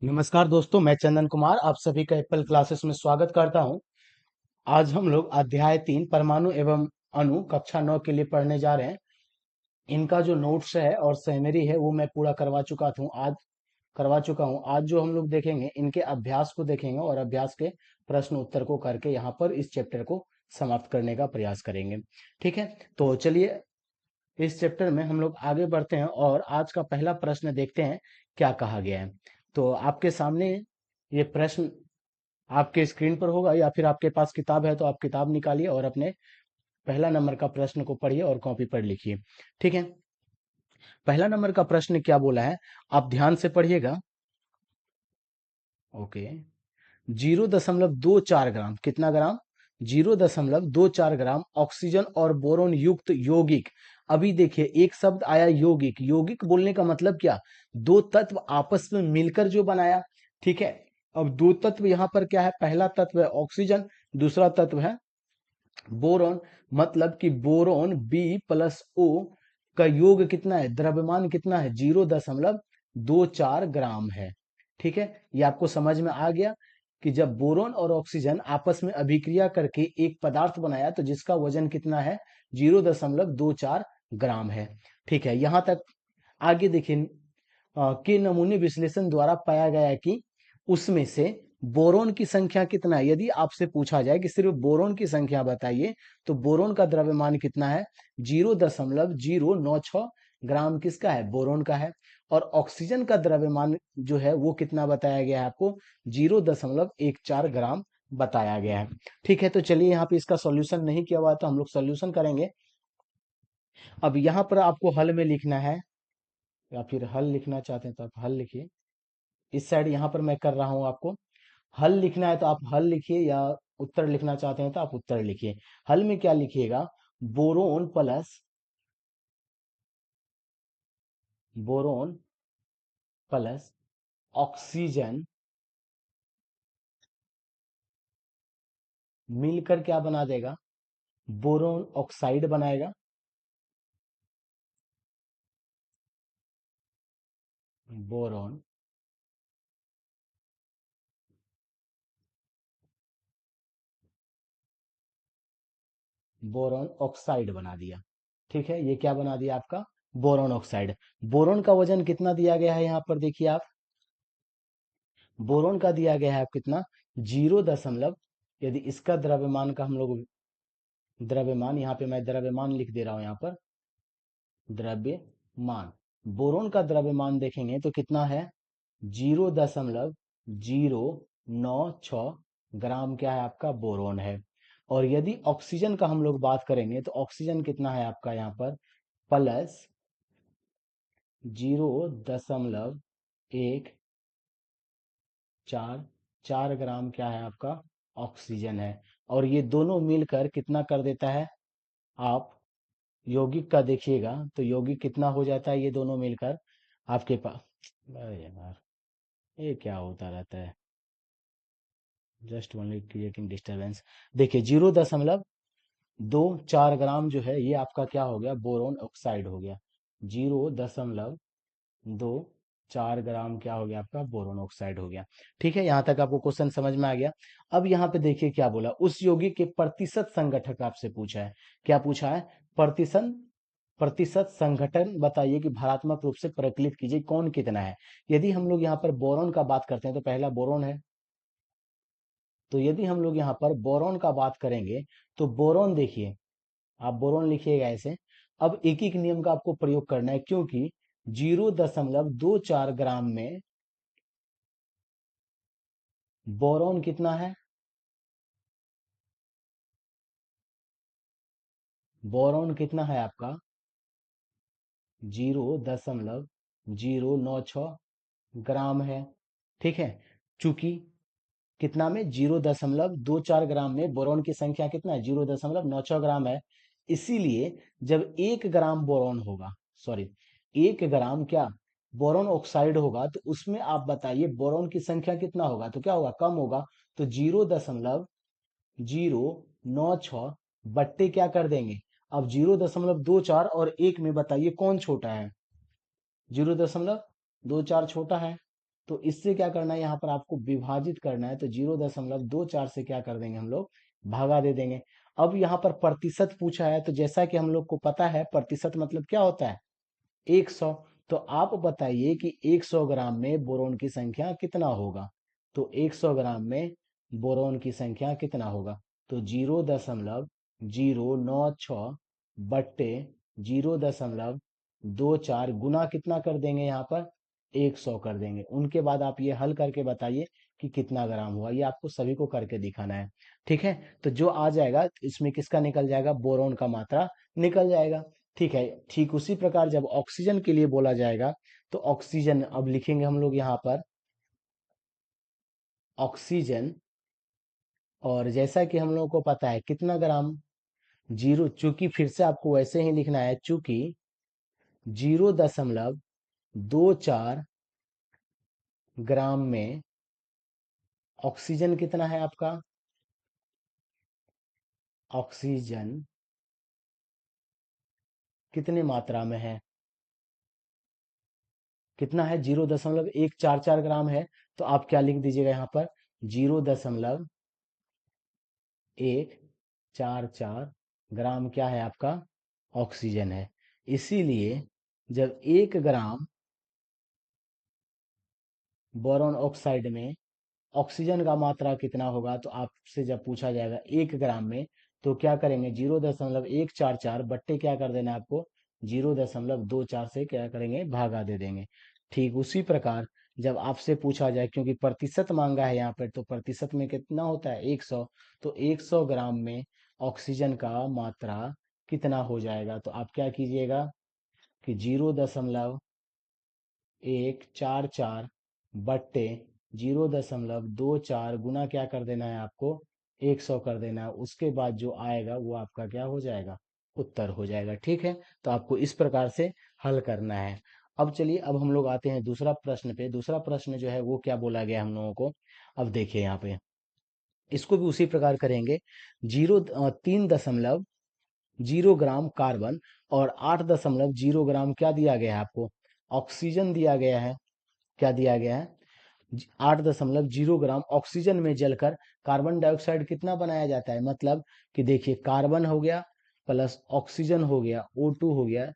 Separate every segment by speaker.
Speaker 1: नमस्कार दोस्तों, मैं चंदन कुमार आप सभी का एप्पल क्लासेस में स्वागत करता हूं। आज हम लोग अध्याय 3 परमाणु एवं अणु कक्षा 9 के लिए पढ़ने जा रहे हैं। इनका जो नोट्स है और समरी है वो मैं पूरा करवा चुका हूं। आज जो हम लोग देखेंगे इनके अभ्यास को देखेंगे और अभ्यास के प्रश्न उत्तर को करके यहाँ पर इस चैप्टर को समाप्त करने का प्रयास करेंगे। ठीक है, तो चलिए इस चैप्टर में हम लोग आगे बढ़ते हैं और आज का पहला प्रश्न देखते हैं क्या कहा गया है। तो आपके सामने ये प्रश्न आपके स्क्रीन पर होगा या फिर आपके पास किताब है तो आप किताब निकालिए और अपने पहला नंबर का प्रश्न को पढ़िए और कॉपी पर लिखिए। ठीक है, पहला नंबर का प्रश्न क्या बोला है, आप ध्यान से पढ़िएगा। ओके, 0.24 ग्राम, कितना ग्राम? 0.24 ग्राम ऑक्सीजन और बोरोन युक्त यौगिक। अभी देखिए एक शब्द आया यौगिक। यौगिक बोलने का मतलब क्या? दो तत्व आपस में मिलकर जो बनाया। ठीक है, अब दो तत्व यहाँ पर क्या है? पहला तत्व है ऑक्सीजन, दूसरा तत्व है बोरोन। मतलब कि बोरोन B+O का योग कितना है, द्रव्यमान कितना है? 0.24 ग्राम है। ठीक है, ये आपको समझ में आ गया कि जब बोरोन और ऑक्सीजन आपस में अभिक्रिया करके एक पदार्थ बनाया तो जिसका वजन कितना है? 0.24 ग्राम है। ठीक है, यहां तक आगे देखिए। के नमूने विश्लेषण द्वारा पाया गया है कि उसमें से बोरोन की संख्या कितना है। यदि आपसे पूछा जाए कि सिर्फ बोरोन की संख्या बताइए तो बोरोन का द्रव्यमान कितना है? 0.096 ग्राम किसका है? बोरोन का है। और ऑक्सीजन का द्रव्यमान जो है वो कितना बताया गया है आपको? 0.14 ग्राम बताया गया है। ठीक है, तो चलिए यहाँ पे इसका सॉल्यूशन नहीं किया हुआ तो हम लोग सॉल्यूशन करेंगे। अब यहाँ पर आपको हल में लिखना है या फिर हल लिखना चाहते हैं तो आप हल लिखिए। इस साइड यहाँ पर मैं कर रहा हूँ आपको। हल लिखना है तो आप हल लिखिए या उत्तर लिखना चाहते हैं तो आप उत्तर लिखिए। हल में क्या लिखिएगा? Boron plus boron plus oxygen मिलकर क्या बना देगा? बोरोन ऑक्साइड बनाएगा। बोरोन बोरोन ऑक्साइड बना दिया। ठीक है, ये क्या बना दिया आपका? Boron oxide. बोरोन का वजन कितना दिया गया है यहाँ पर देखिए आप। बोरोन का दिया गया है आप कितना? 0 यदि इसका द्रव्यमान का हम लोग द्रव्यमान, यहाँ पे मैं द्रव्यमान लिख दे रहा हूँ यहाँ पर। द्रव्यमान, बोरोन का द्रव्यमान देखेंगे तो कितना है? 0.096 ग्राम क्या है आपका? बोरोन है। और यदि ऑक्सीजन का हम लोग बात करेंगे तो ऑक्सीजन कितना है आपका यहाँ पर? प्लस 0.144 ग्राम क्या है आपका? ऑक्सीजन है। और ये दोनों मिलकर कितना कर देता है? आप यौगिक का देखिएगा तो यौगिक कितना हो जाता है? ये दोनों मिलकर आपके पास, अरे यार ये क्या होता रहता है, जस्ट ओनली क्रिएटिंग डिस्टरबेंस। देखिए 0.24 ग्राम जो है ये आपका क्या हो गया? बोरोन ऑक्साइड हो गया। 0.24 ग्राम क्या हो गया आपका? बोरोन ऑक्साइड हो गया। ठीक है, यहां तक आपको क्वेश्चन समझ में आ गया। अब यहाँ पे देखिए क्या बोला, उस यौगिक के प्रतिशत संगठक आपसे पूछा है। क्या पूछा है? प्रतिशत प्रतिशत संघटन बताइए कि भारात्मक रूप से परिकलित कीजिए कौन कितना है। यदि हम लोग यहाँ पर बोरॉन का बात करते हैं तो पहला बोरॉन है। तो यदि हम लोग यहाँ पर बोरॉन का बात करेंगे तो बोरॉन देखिए, आप बोरॉन लिखिएगा ऐसे। अब एक एक नियम का आपको प्रयोग करना है क्योंकि 0.24 ग्राम में बोरॉन कितना है? बोरॉन कितना है आपका? 0.096 ग्राम है। ठीक है, चूंकि कितना में? 0.24 ग्राम में बोरॉन की संख्या कितना है? 0.96 ग्राम है। इसीलिए जब 1 ग्राम बोरॉन होगा, सॉरी 1 ग्राम क्या बोरॉन ऑक्साइड होगा तो उसमें आप बताइए बोरॉन की संख्या कितना होगा? तो क्या होगा? कम होगा। तो 0.096 बट्टे क्या कर देंगे? अब 0.24 और 1 में बताइए कौन छोटा है? 0.24 छोटा है। तो इससे क्या करना है, यहाँ पर आपको विभाजित करना है, तो 0.24 से क्या कर देंगे हम लोग, भागा दे देंगे। अब यहाँ पर प्रतिशत पूछा है, तो जैसा कि हम लोग को पता है प्रतिशत मतलब क्या होता है, 100। तो आप बताइए कि 100 ग्राम में बोरोन की संख्या कितना होगा। तो 100 ग्राम में बोरोन की संख्या कितना होगा, तो 0.096 बट्टे 0.24 गुना कितना कर देंगे, यहाँ पर 100 कर देंगे। उनके बाद आप ये हल करके बताइए कि कितना ग्राम हुआ, ये आपको सभी को करके दिखाना है। ठीक है, तो जो आ जाएगा इसमें किसका निकल जाएगा, बोरोन का मात्रा निकल जाएगा। ठीक है, ठीक उसी प्रकार जब ऑक्सीजन के लिए बोला जाएगा, तो ऑक्सीजन अब लिखेंगे हम लोग यहाँ पर ऑक्सीजन। और जैसा कि हम लोगों को पता है कितना ग्राम, जीरो, चूंकि फिर से आपको वैसे ही लिखना है, चूंकि 0.24 ग्राम में ऑक्सीजन कितना है आपका, ऑक्सीजन कितने मात्रा में है, कितना है, 0.144 ग्राम है। तो आप क्या लिख दीजिएगा यहाँ पर, 0.144 ग्राम क्या है आपका, ऑक्सीजन है। इसीलिए जब 1 ग्राम बोरॉन ऑक्साइड में ऑक्सीजन का मात्रा कितना होगा, तो आपसे जब पूछा जाएगा 1 ग्राम में, तो क्या करेंगे, 0.144 बट्टे क्या कर देना है आपको, 0.24 से क्या करेंगे, भागा दे देंगे। ठीक उसी प्रकार जब आपसे पूछा जाए, क्योंकि प्रतिशत मांगा है यहाँ पर, तो प्रतिशत में कितना होता है, 100। तो 100 ग्राम में ऑक्सीजन का मात्रा कितना हो जाएगा, तो आप क्या कीजिएगा कि 0.144 बट्टे 0.24 गुना क्या कर देना है आपको, 100 कर देना है। उसके बाद जो आएगा वो आपका क्या हो जाएगा, उत्तर हो जाएगा। ठीक है, तो आपको इस प्रकार से हल करना है। अब चलिए, अब हम लोग आते हैं दूसरा प्रश्न पे। दूसरा प्रश्न जो है वो क्या बोला गया हम लोगों को, अब देखिए यहाँ पे इसको भी उसी प्रकार करेंगे। 3.0 ग्राम कार्बन और 8.0 ग्राम क्या दिया गया है आपको, ऑक्सीजन दिया गया है। क्या दिया गया है, 8.0 ग्राम ऑक्सीजन में जलकर कार्बन डाइऑक्साइड कितना बनाया जाता है, मतलब कि देखिए कार्बन हो गया प्लस ऑक्सीजन हो गया, O2 हो गया,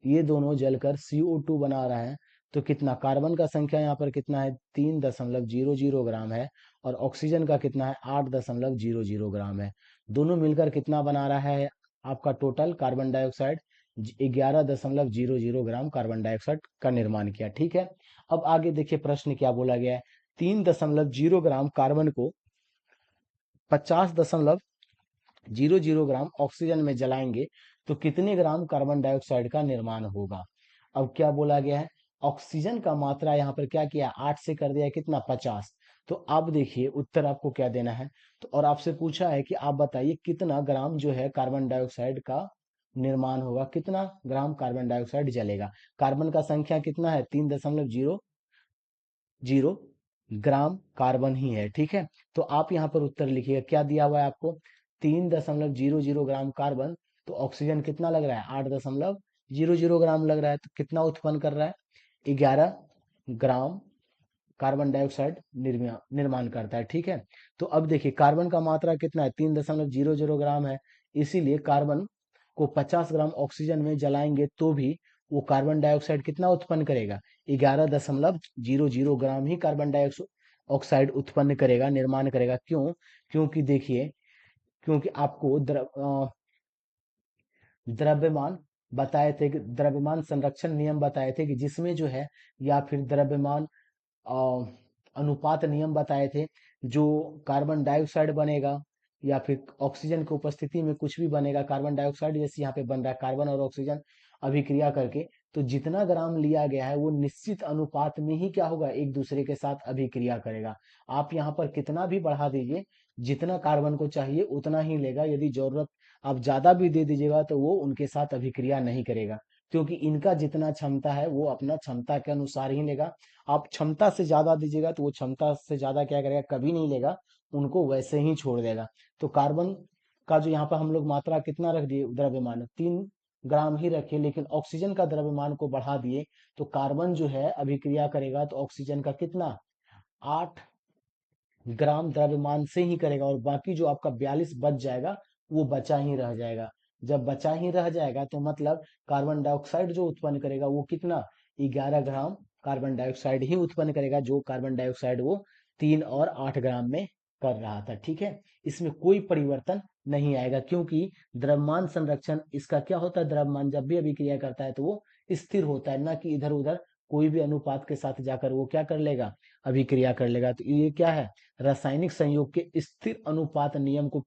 Speaker 1: ये दोनों जलकर CO2 बना रहा है। तो कितना कार्बन का संख्या यहाँ पर कितना है, 3.00 ग्राम है, और ऑक्सीजन का कितना है, 8.00 ग्राम है। दोनों मिलकर कितना बना रहा है आपका total carbon dioxide, 11.00 gram carbon dioxide का निर्माण किया। ठीक है, अब आगे देखिए प्रश्न क्या बोला गया है, 3.00 ग्राम कार्बन को 50.00 ग्राम ऑक्सीजन में जलाएंगे, तो कितने ग्राम कार्बन डाइऑक्साइड का निर्माण होगा। अब क्या बोला गया है, ऑक्सीजन का मात्रा यहाँ पर क्या किया, 8 से कर दिया कितना, 50। तो अब देखिए उत्तर आपको क्या देना है, तो और आपसे पूछा है कि आप बताइए कितना ग्राम जो है कार्बन डाइऑक्साइड का निर्माण होगा, कितना ग्राम कार्बन डाइऑक्साइड जलेगा। कार्बन का संख्या कितना है, 3.00 ग्राम कार्बन ही है। ठीक है, तो आप यहाँ पर उत्तर लिखिएगा, क्या दिया हुआ है आपको, 3.00 ग्राम कार्बन, तो ऑक्सीजन कितना लग रहा है, 8.00 ग्राम लग रहा है, तो कितना उत्पन्न कर रहा है, 11 ग्राम कार्बन डाइऑक्साइड निर्माण करता है। ठीक है, तो अब देखिए कार्बन का मात्रा कितना है, 3.00 ग्राम है। इसीलिए कार्बन को 50 ग्राम ऑक्सीजन में जलाएंगे तो भी वो कार्बन डाइऑक्साइड कितना उत्पन्न करेगा, 11.00 ग्राम ही कार्बन डाइऑक्साइड ऑक्साइड उत्पन्न करेगा, निर्माण करेगा। क्यों, क्योंकि देखिए, क्योंकि आपको द्रव्यमान बताए थे कि द्रव्यमान संरक्षण नियम बताए थे कि जिसमें जो है, या फिर द्रव्यमान अ, अनुपात नियम बताए थे, जो कार्बन डाइऑक्साइड बनेगा या फिर ऑक्सीजन की उपस्थिति में कुछ भी बनेगा, कार्बन डाइऑक्साइड जैसे यहाँ पे बन रहा है, कार्बन और ऑक्सीजन अभिक्रिया करके, तो जितना ग्राम लिया गया है वो निश्चित अनुपात में ही क्या होगा, एक दूसरे के साथ अभिक्रिया करेगा। आप यहाँ पर कितना भी बढ़ा दीजिए, जितना कार्बन को चाहिए उतना ही लेगा। यदि जरूरत आप ज्यादा भी दे दीजिएगा तो वो उनके साथ अभिक्रिया नहीं करेगा, क्योंकि इनका जितना क्षमता है वो अपना क्षमता के अनुसार ही लेगा। आप क्षमता से ज्यादा दीजिएगा तो वो क्षमता से ज्यादा क्या करेगा, कभी नहीं लेगा, उनको वैसे ही छोड़ देगा। तो कार्बन का जो यहाँ पर हम लोग मात्रा कितना रख दिए, द्रव्यमान 3 ग्राम ही रखे, लेकिन ऑक्सीजन का द्रव्यमान को बढ़ा दिए, तो कार्बन जो है अभिक्रिया करेगा तो ऑक्सीजन का कितना, 8 ग्राम द्रव्यमान से ही करेगा, और बाकी जो आपका 42 बच जाएगा वो बचा ही रह जाएगा। जब बचा ही रह जाएगा तो मतलब कार्बन डाइऑक्साइड जो उत्पन्न करेगा वो कितना, 11 ग्राम कार्बन डाइऑक्साइड ही उत्पन्न करेगा, जो कार्बन डाइऑक्साइड वो 3 और 8 ग्राम में कर रहा था। ठीक है, इसमें कोई परिवर्तन नहीं आएगा, क्योंकि द्रव्यमान संरक्षण इसका क्या होता है, द्रव्यमान जब भी अभिक्रिया करता है तो वो स्थिर होता है, ना कि इधर उधर कोई भी अनुपात के साथ जाकर वो क्या कर लेगा, अभिक्रिया कर लेगा। तो ये क्या है, रासायनिक संयोग के स्थिर अनुपात नियम को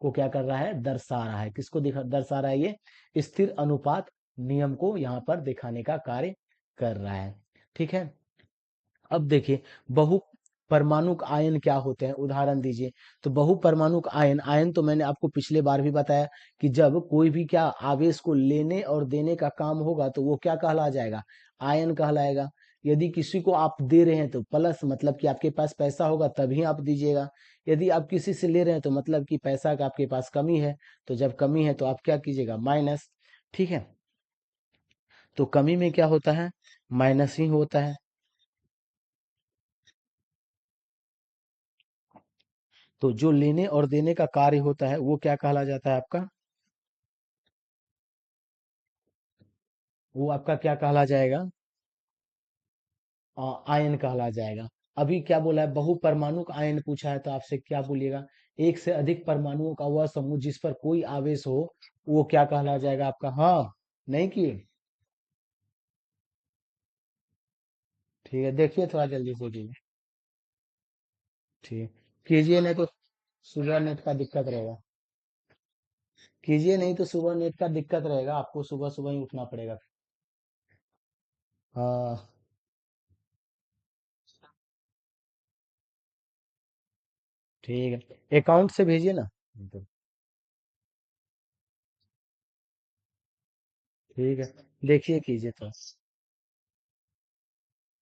Speaker 1: क्या कर रहा है, दर्शा रहा है। किसको दर्शा रहा है, ये स्थिर अनुपात नियम को यहाँ पर दिखाने का कार्य कर रहा है। ठीक है, अब देखिए बहु परमाणुक आयन क्या होते हैं, उदाहरण दीजिए। तो बहु परमाणुक आयन, आयन तो मैंने आपको पिछले बार भी बताया कि जब कोई भी क्या आवेश को लेने और देने का काम होगा तो वो क्या कहला जाएगा, आयन कहलाएगा। यदि किसी को आप दे रहे हैं तो प्लस, मतलब कि आपके पास पैसा होगा तभी आप दीजिएगा। यदि आप किसी से ले रहे हैं तो मतलब कि पैसा का आपके पास कमी है, तो जब कमी है तो आप क्या कीजिएगा, माइनस। ठीक है, तो कमी में क्या होता है, माइनस ही होता है। तो जो लेने और देने का कार्य होता है वो क्या कहला जाता है आपका, वो आपका क्या कहला जाएगा, आयन कहला जाएगा। अभी क्या बोला है, बहुपरमाणुक आयन पूछा है तो आपसे क्या बोलिएगा, एक से अधिक परमाणुओं का वह समूह जिस पर कोई आवेश हो, वो क्या कहला जाएगा आपका, हाँ, नहीं किए, ठीक है, देखिए थोड़ा जल्दी से कीजिए। ठीक, कीजिए नहीं तो सुबह नेट का दिक्कत रहेगा, कीजिए नहीं तो सुबह नेट का दिक्कत रहेगा, आपको सुबह सुबह ही उठना पड़ेगा। हाँ, ठीक है, अकाउंट से भेजिए ना। तो ठीक है, देखिए कीजिए तो।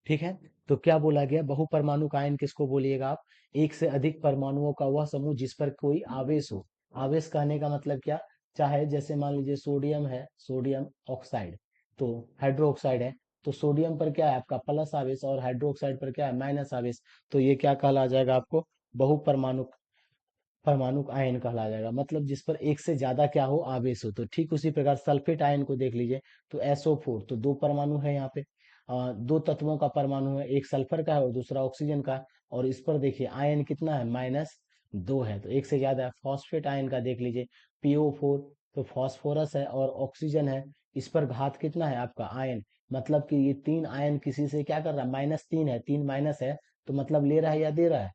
Speaker 1: ठीक है, तो क्या बोला गया, बहुपरमाणुक आयन किसको बोलिएगा आप, एक से अधिक परमाणुओं का वह समूह जिस पर कोई आवेश हो। आवेश कहने का मतलब क्या, चाहे जैसे मान लीजिए सोडियम है, सोडियम ऑक्साइड, तो हाइड्रोक्साइड है, तो सोडियम पर क्या है आपका प्लस आवेश और हाइड्रोक्साइड पर क्या है, माइनस आवेश। तो ये क्या कहला जाएगा आपको, बहुपरमाणुक परमाणु आयन कहला जाएगा, मतलब जिस पर एक से ज्यादा क्या हो, आवेश हो। तो ठीक उसी प्रकार सल्फेट आयन को देख लीजिए, तो SO4, तो दो परमाणु है यहाँ पे, दो तत्वों का परमाणु है, एक सल्फर का है और दूसरा ऑक्सीजन का। और इस पर देखिए आयन कितना है, -2 है, तो एक से ज्यादा है। फॉस्फेट आयन का देख लीजिए, PO4, तो फॉस्फोरस है और ऑक्सीजन है, इस पर घात कितना है आपका, आयन, मतलब कि ये तीन आयन किसी से क्या कर रहा है, -3 है, 3 माइनस है, तो मतलब ले रहा है या दे रहा है,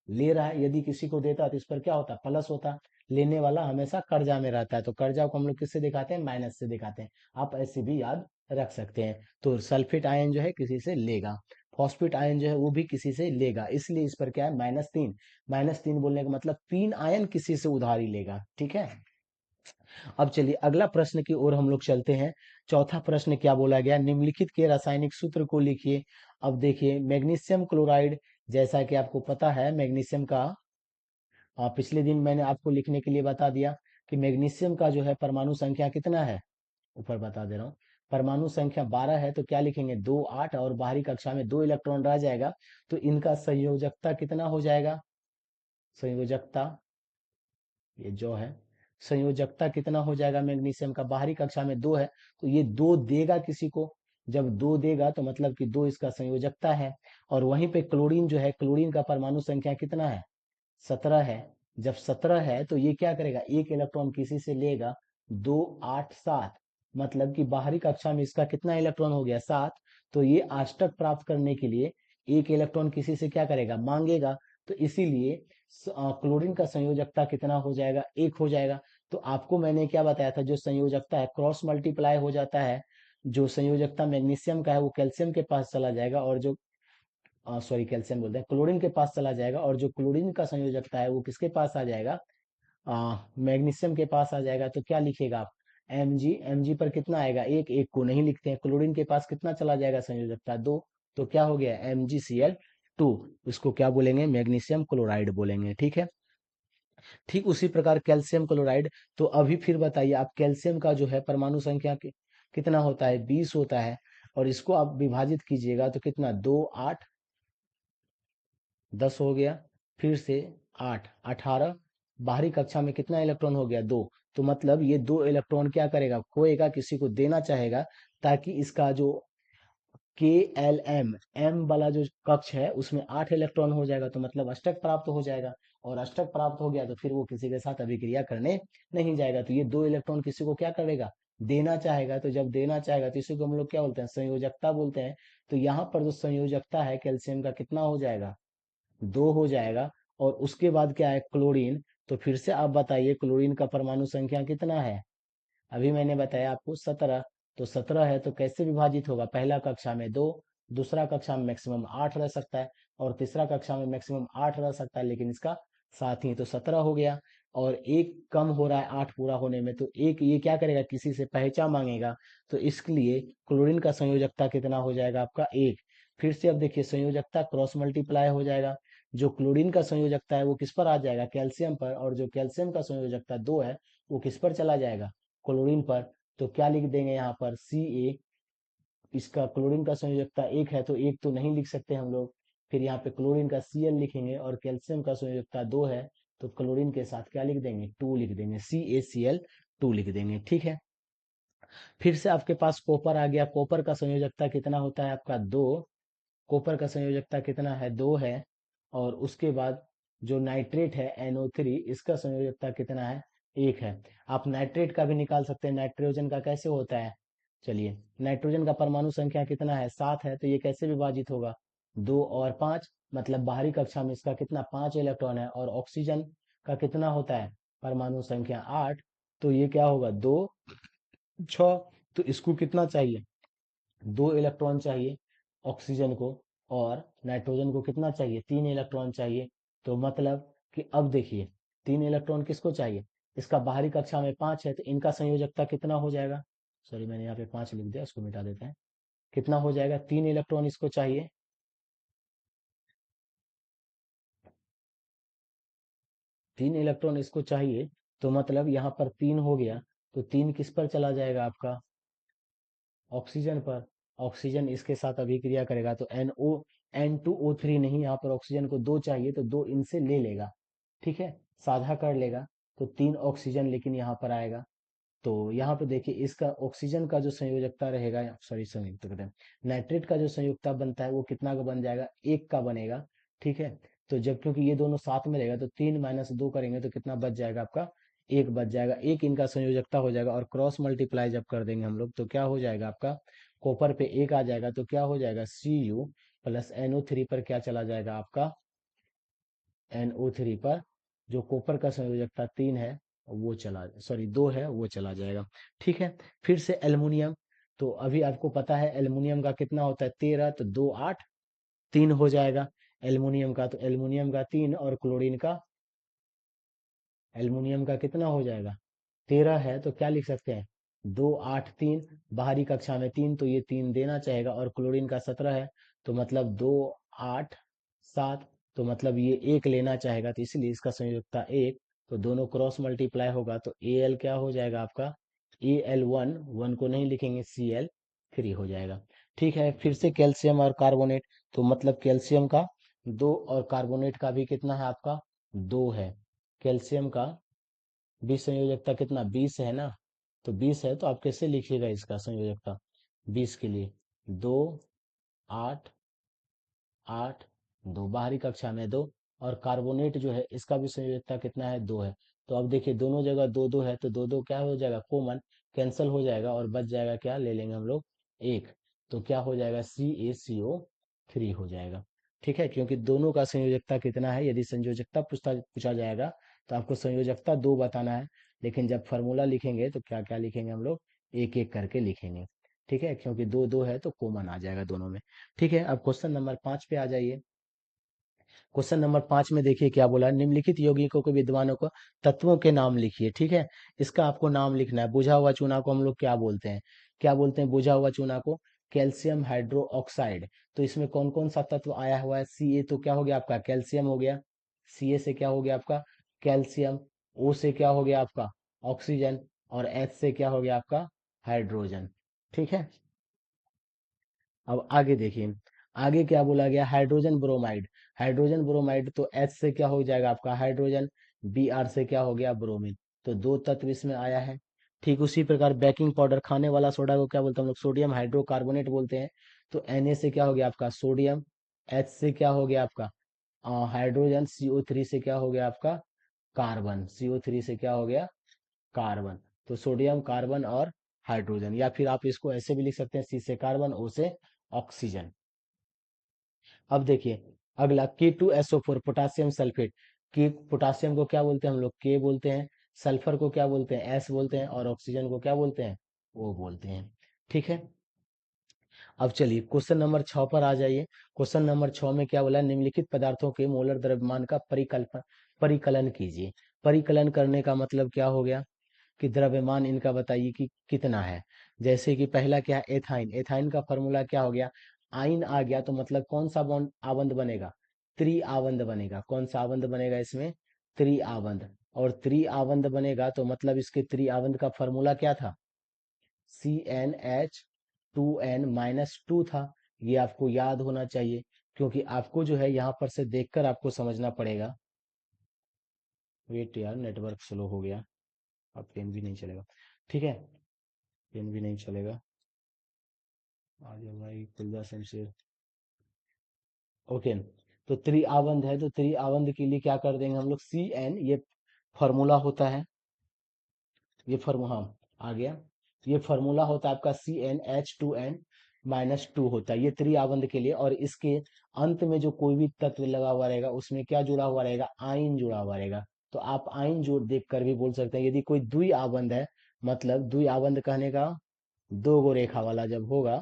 Speaker 1: ले रहा है। यदि किसी को देता है तो इस पर क्या होता, प्लस होता। लेने वाला हमेशा कर्जा में रहता है, तो कर्जा को हम लोग किससे दिखाते हैं, माइनस से दिखाते हैं। आप ऐसे भी याद रख सकते हैं। तो सल्फेट आयन जो है किसी से लेगा, फॉस्फेट आयन जो है वो भी किसी से लेगा, इसलिए इस पर क्या है, -3। -3 बोलने का मतलब 3 आयन किसी से उधारी लेगा। ठीक है, अब चलिए अगला प्रश्न की ओर हम लोग चलते हैं। चौथा प्रश्न क्या बोला गया, निम्नलिखित के रासायनिक सूत्र को लिखिए। अब देखिए मैग्नीशियम क्लोराइड, जैसा कि आपको पता है मैग्नीशियम का, पिछले दिन मैंने आपको लिखने के लिए बता दिया कि मैग्नीशियम का जो है परमाणु संख्या कितना है, ऊपर बता दे रहा हूँ, परमाणु संख्या 12 है, तो क्या लिखेंगे, 2 8, और बाहरी कक्षा में 2 इलेक्ट्रॉन रह जाएगा, तो इनका संयोजकता कितना हो जाएगा, संयोजकता, ये जो है संयोजकता कितना हो जाएगा मैग्नीशियम का, बाहरी कक्षा में 2 है, तो ये 2 देगा किसी को। जब 2 देगा तो मतलब कि 2 इसका संयोजकता है। और वहीं पे क्लोरीन जो है, क्लोरीन का परमाणु संख्या कितना है, 17 है। जब 17 है तो ये क्या करेगा, एक इलेक्ट्रॉन किसी से लेगा, 2 8 7, मतलब कि बाहरी कक्षा में इसका कितना इलेक्ट्रॉन हो गया, 7। तो ये अष्टक प्राप्त करने के लिए एक इलेक्ट्रॉन किसी से क्या करेगा, मांगेगा। तो इसीलिए क्लोरीन का संयोजकता कितना हो जाएगा, 1 हो जाएगा। तो आपको मैंने क्या बताया था, जो संयोजकता है क्रॉस मल्टीप्लाई हो जाता है, जो संयोजकता मैग्नीशियम का है वो कैल्शियम के पास चला जाएगा, और जो सॉरी कैल्शियम बोलते हैं, क्लोरीन के पास चला जाएगा, और जो क्लोरीन का संयोजकता है वो किसके पास आ जाएगा, मैग्नीशियम के पास आ जाएगा। तो क्या लिखेगा आप, Mg पर कितना आएगा, एक, एक को नहीं लिखते हैं, क्लोरीन के पास कितना चला जाएगा संयोजकता, 2। तो क्या हो गया, MgCl2, इसको क्या बोलेंगे, मैग्नीशियम क्लोराइड बोलेंगे। ठीक है, ठीक उसी प्रकार कैल्शियम क्लोराइड। तो अभी फिर बताइए आप, कैल्शियम का जो है परमाणु संख्या कितना होता है, 20 होता है। और इसको आप विभाजित कीजिएगा तो कितना, 2 8 10 हो गया, फिर से 8 18, बाहरी कक्षा में कितना इलेक्ट्रॉन हो गया, 2। तो मतलब ये 2 इलेक्ट्रॉन क्या करेगा, खोएगा, किसी को देना चाहेगा, ताकि इसका जो के एल एम वाला जो कक्ष है उसमें 8 इलेक्ट्रॉन हो जाएगा, तो मतलब अष्टक प्राप्त हो जाएगा। और अष्टक प्राप्त हो गया तो फिर वो किसी के साथ अभिक्रिया करने नहीं जाएगा। तो ये 2 इलेक्ट्रॉन किसी को क्या करेगा, देना चाहेगा। तो जब देना चाहेगा तो इसी को हम लोग क्या बोलते हैं, संयोजकता बोलते हैं। तो यहाँ पर जो संयोजकता है कैल्शियम का कितना हो जाएगा, 2 हो जाएगा। और उसके बाद क्या है, क्लोरीन। तो फिर से आप बताइए क्लोरीन का परमाणु संख्या कितना है, अभी मैंने बताया आपको 17। तो 17 है तो कैसे विभाजित होगा, पहला कक्षा में 2, दूसरा कक्षा में मैक्सिमम 8 रह सकता है, और तीसरा कक्षा में मैक्सिमम 8 रह सकता है, लेकिन इसका साथ ही तो 17 हो गया। और एक कम हो रहा है 8 पूरा होने में, तो एक ये क्या करेगा, किसी से पहचान मांगेगा। तो इसके लिए क्लोरीन का संयोजकता कितना हो जाएगा आपका, 1। फिर से अब देखिए संयोजकता क्रॉस मल्टीप्लाई हो जाएगा। जो क्लोरीन का संयोजकता है वो किस पर आ जाएगा, कैल्शियम पर। और जो कैल्शियम का संयोजकता 2 है वो किस पर चला जाएगा, क्लोरीन पर। तो क्या लिख देंगे यहाँ पर, Ca। इसका क्लोरीन का संयोजकता 1 है तो 1 तो नहीं लिख सकते हम लोग। फिर यहाँ पे क्लोरीन का Cl लिखेंगे, और कैल्शियम का संयोजकता 2 है तो क्लोरीन के साथ क्या लिख देंगे, 2 लिख देंगे, CaCl2 लिख देंगे, ठीक है। फिर से आपके पास कॉपर आ गया। कॉपर का संयोजकता कितना होता है आपका, 2। कॉपर का संयोजकता कितना है, 2 है। और उसके बाद जो नाइट्रेट है NO3, इसका संयोजकता कितना है, 1 है। आप नाइट्रेट का भी निकाल सकते हैं, नाइट्रोजन का कैसे होता है, चलिए। नाइट्रोजन का परमाणु संख्या कितना है, 7 है। तो ये कैसे विभाजित होगा, 2 और 5, मतलब बाहरी कक्षा में इसका कितना, 5 इलेक्ट्रॉन है। और ऑक्सीजन का कितना होता है, परमाणु संख्या 8। तो ये क्या होगा, 2 6। तो इसको कितना चाहिए, 2 इलेक्ट्रॉन चाहिए ऑक्सीजन को। और नाइट्रोजन को कितना चाहिए, 3 इलेक्ट्रॉन चाहिए। तो मतलब कि अब देखिए 3 इलेक्ट्रॉन किसको चाहिए, इसका बाहरी कक्षा में 5 है तो इनका संयोजकता कितना हो जाएगा, सॉरी मैंने यहाँ पे 5 लिख दिया, इसको मिटा देते हैं। कितना हो जाएगा, 3 इलेक्ट्रॉन इसको चाहिए, 3 इलेक्ट्रॉन इसको चाहिए। तो मतलब यहाँ पर 3 हो गया। तो 3 किस पर चला जाएगा आपका, ऑक्सीजन पर। ऑक्सीजन इसके साथ अभिक्रिया करेगा तो N2O3 नहीं, यहाँ पर ऑक्सीजन को 2 चाहिए तो 2 इनसे ले लेगा, ठीक है, साझा कर लेगा। तो 3 ऑक्सीजन लेकिन यहाँ पर आएगा। तो यहाँ पे देखिए इसका ऑक्सीजन का जो संयोजकता रहेगा, सॉरी संयुक्त कहते हैं, नाइट्रेट का जो संयुक्ता बनता है वो कितना का बन जाएगा, 1 का बनेगा, ठीक है। तो जब क्योंकि ये दोनों साथ में रहेगा तो 3 - 2 करेंगे तो कितना बच जाएगा आपका, 1 बच जाएगा। एक इनका संयोजकता हो जाएगा। और क्रॉस मल्टीप्लाई जब कर देंगे हम लोग तो क्या हो जाएगा आपका, कॉपर पे 1 आ जाएगा तो क्या हो जाएगा, Cu+NO3 पर क्या चला जाएगा आपका, NO3 पर जो कॉपर का संयोजकता 3 है वो चला, सॉरी 2 है वो चला जाएगा, ठीक है। फिर से एल्युमिनियम। तो अभी आपको पता है एल्युमिनियम का कितना होता है, 13। तो 2 8 3 हो जाएगा एल्युमिनियम का। तो एल्युमिनियम का 3 और क्लोरीन का, एल्युमिनियम का कितना हो जाएगा, 13 है तो क्या लिख सकते हैं, 2 8 3, बाहरी कक्षा में 3 तो ये 3 देना चाहेगा। और क्लोरीन का 17 है तो मतलब 2 8 7, तो मतलब ये 1 लेना चाहेगा तो इसलिए इसका संयोजकता 1। तो दोनों क्रॉस मल्टीप्लाई होगा तो Al क्या हो जाएगा आपका, Al1, 1 को नहीं लिखेंगे, Cl3 हो जाएगा, ठीक है। फिर से कैल्शियम और कार्बोनेट। तो मतलब कैल्शियम का 2 और कार्बोनेट का भी कितना है आपका, 2 है। कैल्शियम का भी संयोजकता कितना, 20 है ना। तो 20 है तो आप कैसे लिखिएगा इसका संयोजकता, 20 के लिए 2 8 8 2, बाहरी कक्षा में 2। और कार्बोनेट जो है इसका भी संयोजकता कितना है, 2 है। तो अब देखिए दोनों जगह 2 2 है तो 2 2 क्या हो जाएगा, कॉमन कैंसल हो जाएगा, और बच जाएगा क्या, ले लेंगे हम लोग 1। तो क्या हो जाएगा, CaCO3 हो जाएगा, ठीक है। क्योंकि दोनों का संयोजकता कितना है, यदि संयोजकता पूछता पूछा जाएगा तो आपको संयोजकता 2 बताना है। लेकिन जब फॉर्मूला लिखेंगे तो क्या क्या लिखेंगे हम लोग, एक एक करके लिखेंगे, ठीक है। क्योंकि 2 2 है तो कॉमन आ जाएगा दोनों में, ठीक है। अब क्वेश्चन नंबर 5 पे आ जाइए। क्वेश्चन नंबर 5 में देखिए क्या बोला है, निम्नलिखित यौगिकों के विद्वानों को तत्वों के नाम लिखिए, ठीक है। इसका आपको नाम लिखना है। बुझा हुआ चूना को हम लोग क्या बोलते हैं, क्या बोलते हैं बुझा हुआ चूना को, कैल्शियम हाइड्रोक्साइड। तो इसमें कौन कौन सा तत्व आया हुआ है, Ca तो क्या हो गया आपका, कैल्शियम हो गया, Ca से क्या हो गया आपका कैल्शियम, ओ से क्या हो गया आपका ऑक्सीजन, और एच से क्या हो गया आपका हाइड्रोजन। ठीक है, अब आगे देखिए, आगे क्या बोला गया, हाइड्रोजन ब्रोमाइड। हाइड्रोजन ब्रोमाइड तो H से क्या हो जाएगा आपका हाइड्रोजन, Br से क्या हो गया ब्रोमीन। तो दो तत्व इसमें आया है। ठीक उसी प्रकार बेकिंग पाउडर, खाने वाला सोडा को क्या बोलते हैं हम लोग, सोडियम हाइड्रोकार्बोनेट बोलते हैं। तो Na से क्या हो गया आपका सोडियम, H से क्या हो गया आपका हाइड्रोजन, CO3 से क्या हो गया आपका कार्बन, CO3 से क्या हो गया कार्बन। तो सोडियम कार्बन और हाइड्रोजन, या फिर आप इसको ऐसे भी लिख सकते हैं, C से कार्बन, O से ऑक्सीजन। अब देखिए अगला K2SO4 पोटासियम सल्फेट। की पोटासियम को क्या बोलते हैं हम लोग के बोलते हैं, सल्फर को क्या बोलते हैं एस बोलते हैं, और ऑक्सीजन को क्या बोलते हैं ओ बोलते हैं। ठीक है, अब चलिए क्वेश्चन नंबर 6 पर आ जाइए। क्वेश्चन नंबर 6 में क्या बोला, निम्नलिखित पदार्थों के मोलर द्रव्यमान का परिकलन कीजिए। परिकलन करने का मतलब क्या हो गया कि द्रव्यमान इनका बताइए कि कितना है। जैसे कि पहला क्या है एथाइन, एथाइन का फॉर्मूला क्या हो गया, आइन आ गया तो मतलब कौन सा बॉन्ड आबंध बनेगा, त्रिआबंध बनेगा। कौन सा आबंध बनेगा इसमें, त्रिआबंध। और त्रिआबंध बनेगा तो मतलब इसके त्रिआबंध का फॉर्मूला क्या था, CnH2n-2 था। ये आपको याद होना चाहिए, क्योंकि आपको जो है यहाँ पर से देखकर आपको समझना पड़ेगा। वेट यार, नेटवर्क स्लो हो गया, अब पेन भी नहीं चलेगा। ठीक है, पेन भी नहीं चलेगा। आ जाओ भाई कुलदा शमशेर। ओके, तो त्रिआबंध है, तो त्रिआबंध के लिए क्या कर देंगे हम लोग, Cn, ये फॉर्मूला होता है, ये फॉर्मूला आ गया, ये फॉर्मूला होता है आपका CnH2n-2 होता है, ये त्रिआबंध के लिए। और इसके अंत में जो कोई भी तत्व लगा हुआ रहेगा उसमें क्या जुड़ा हुआ रहेगा, आयन जुड़ा हुआ रहेगा। तो आप आयन जोड़ देख कर भी बोल सकते हैं। यदि कोई द्विआबंध है, मतलब द्विआबंध कहने का दो गो रेखा वाला जब होगा,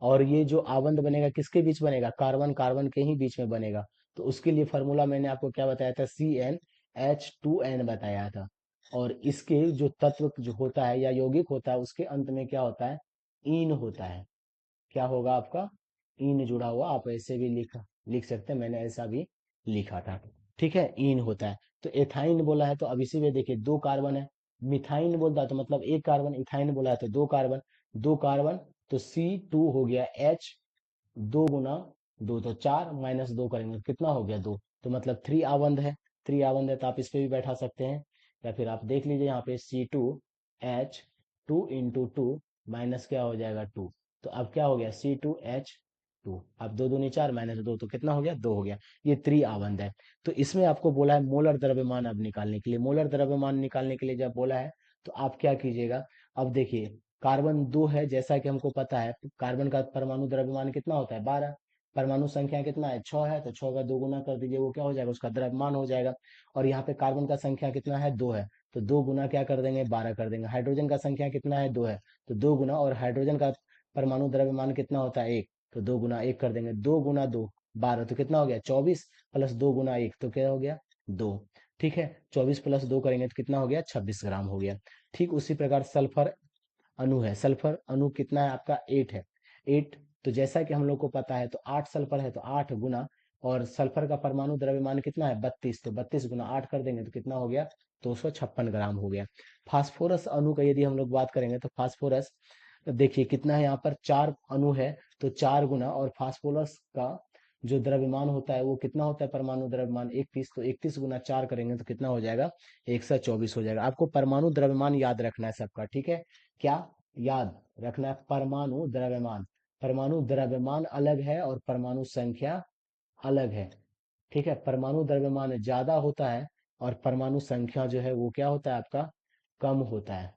Speaker 1: और ये जो आबंध बनेगा किसके बीच बनेगा, कार्बन कार्बन के ही बीच में बनेगा। तो उसके लिए फॉर्मूला मैंने आपको क्या बताया था, CnH2n बताया था। और इसके जो तत्व जो होता है या यौगिक होता है उसके अंत में क्या होता है, ईन होता है। क्या होगा आपका, ईन जुड़ा हुआ, आप ऐसे भी लिख सकते हैं, मैंने ऐसा भी लिखा था। ठीक है, ईन होता है। तो एथाइन बोला है तो अब इसी में देखिए दो कार्बन है। मिथाइन बोलता है तो मतलब एक कार्बन, इथाइन बोला है तो दो कार्बन, दो कार्बन। तो C2 हो गया H, दो गुना दो तो चार, माइनस दो करेंगे तो कितना हो गया दो। तो मतलब त्रिआबंध है तो आप इस पे भी बैठा सकते हैं। या फिर आप देख लीजिए यहाँ पे C2H, 2 × 2 माइनस क्या हो जाएगा टू। तो अब क्या हो गया C2H2, अब दो दूनी चार, माइनस दो तो कितना हो गया दो हो गया। ये त्रिआबंध है। तो इसमें आपको बोला है मोलर द्रव्यमान अब निकालने के लिए। मोलर द्रव्यमान निकालने के लिए जब बोला है तो आप क्या कीजिएगा, अब देखिए कार्बन दो है जैसा कि हमको पता है, कार्बन का परमाणु द्रव्यमान कितना होता है 12, परमाणु संख्या कितना है 6 है, तो 6 का दो गुना कर दीजिए, वो क्या हो जाएगा उसका द्रव्यमान हो जाएगा। और यहाँ पे कार्बन का संख्या कितना है 2 है, तो दो गुना क्या कर देंगे 12 कर देंगे। हाइड्रोजन का संख्या कितना है 2 है, तो दो गुना, और हाइड्रोजन का परमाणु द्रव्यमान कितना होता है 1, तो दो गुना 1 कर देंगे, दो गुना दो 12, तो कितना हो गया 24, प्लस दो गुना 1 तो क्या हो गया 2। ठीक है, 24 प्लस 2 करेंगे तो कितना हो गया 26 ग्राम हो गया। ठीक उसी प्रकार सल्फर अणु है, सल्फर अणु कितना है आपका 8 है, 8। तो जैसा कि हम लोग को पता है तो 8 सल्फर है तो 8 गुना, और सल्फर का परमाणु द्रव्यमान कितना है 32, तो 32 गुना 8 कर देंगे तो कितना हो गया 256 ग्राम हो गया। फास्फोरस अणु का यदि हम लोग बात करेंगे तो फास्फोरस देखिए कितना है, यहाँ पर चार अणु है तो चार गुना, और फास्फोरस का जो द्रव्यमान होता है वो कितना होता है परमाणु द्रव्यमान 31, तो 31 गुना चार करेंगे तो कितना हो जाएगा 124 हो जाएगा। आपको परमाणु द्रव्यमान याद रखना है सबका, ठीक है, क्या याद रखना है, परमाणु द्रव्यमान। परमाणु द्रव्यमान अलग है और परमाणु संख्या अलग है। ठीक है, परमाणु द्रव्यमान ज्यादा होता है और परमाणु संख्या जो है वो क्या होता है आपका कम होता है।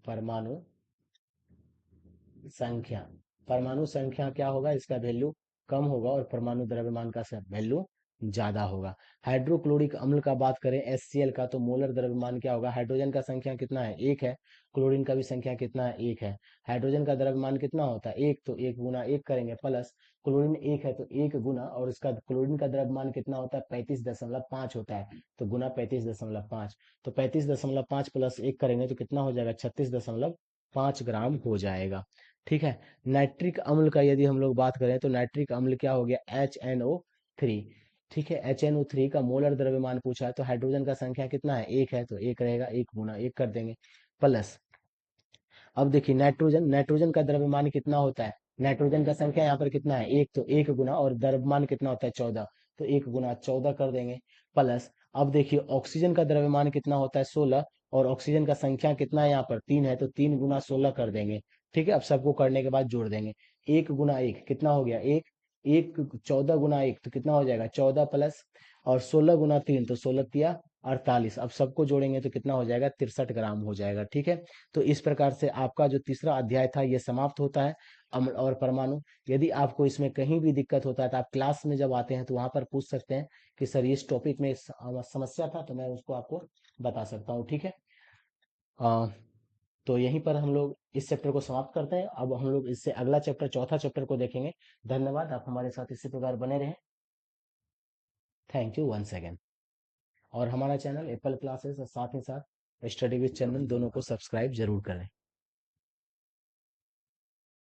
Speaker 1: परमाणु संख्या, परमाणु संख्या क्या होगा इसका वैल्यू कम होगा, और परमाणु द्रव्यमान का वैल्यू ज्यादा होगा। हाइड्रोक्लोरिक अम्ल का बात करें HCl का, तो मोलर द्रव्यमान क्या होगा, हाइड्रोजन का संख्या कितना है एक है, क्लोरीन का भी संख्या कितना है एक है। हाइड्रोजन का द्रव्यमान कितना होता है एक, तो एक गुना एक करेंगे, प्लस क्लोरीन एक है तो एक गुना, और इसका क्लोरीन का द्रव्यमान कितना होता है 35.5 होता है, तो गुना 35.5, तो 35.5 प्लस एक करेंगे तो कितना हो जाएगा 36.5 ग्राम हो जाएगा। ठीक है, नाइट्रिक अम्ल का यदि हम लोग बात करें तो नाइट्रिक अम्ल क्या हो गया HNO3, ठीक है, HNO3 का मोलर द्रव्यमान पूछा है, तो हाइड्रोजन का संख्या कितना है, एक है, तो एक रहेगा, एक गुना एक कर देंगे, प्लस। अब देखिए नाइट्रोजन, नाइट्रोजन का द्रव्यमान कितना होता है, नाइट्रोजन का संख्या यहाँ पर कितना है, एक, तो एक गुना, और द्रव्यमान कितना होता है 14, तो एक गुना 14 कर देंगे, प्लस। अब देखिए ऑक्सीजन का द्रव्यमान कितना होता है 16, और ऑक्सीजन का संख्या कितना है यहाँ पर 3 है, तो 3 गुना 16 कर देंगे। ठीक है, अब सबको करने के बाद जोड़ देंगे, एक गुना एक कितना हो गया, एक, एक 14 गुना एक तो कितना हो जाएगा 14, प्लस और 16 गुना 3 तो 16 तिया 48, अब सबको जोड़ेंगे तो कितना हो जाएगा 63 ग्राम हो जाएगा। ठीक है, तो इस प्रकार से आपका जो तीसरा अध्याय था ये समाप्त होता है, अम्ल और परमाणु। यदि आपको इसमें कहीं भी दिक्कत होता है तो आप क्लास में जब आते हैं तो वहां पर पूछ सकते हैं कि सर इस टॉपिक में समस्या था, तो मैं उसको आपको बता सकता हूँ। ठीक है, अ, तो यहीं पर हम लोग इस चैप्टर को समाप्त करते हैं। अब हम लोग इससे अगला चैप्टर, चौथा चैप्टर को देखेंगे। धन्यवाद, आप हमारे साथ इसी प्रकार बने रहें। Thank you once again. और हमारा चैनल एप्पल क्लासेस और साथ ही साथ स्टडी विद चंदन दोनों को सब्सक्राइब जरूर करें।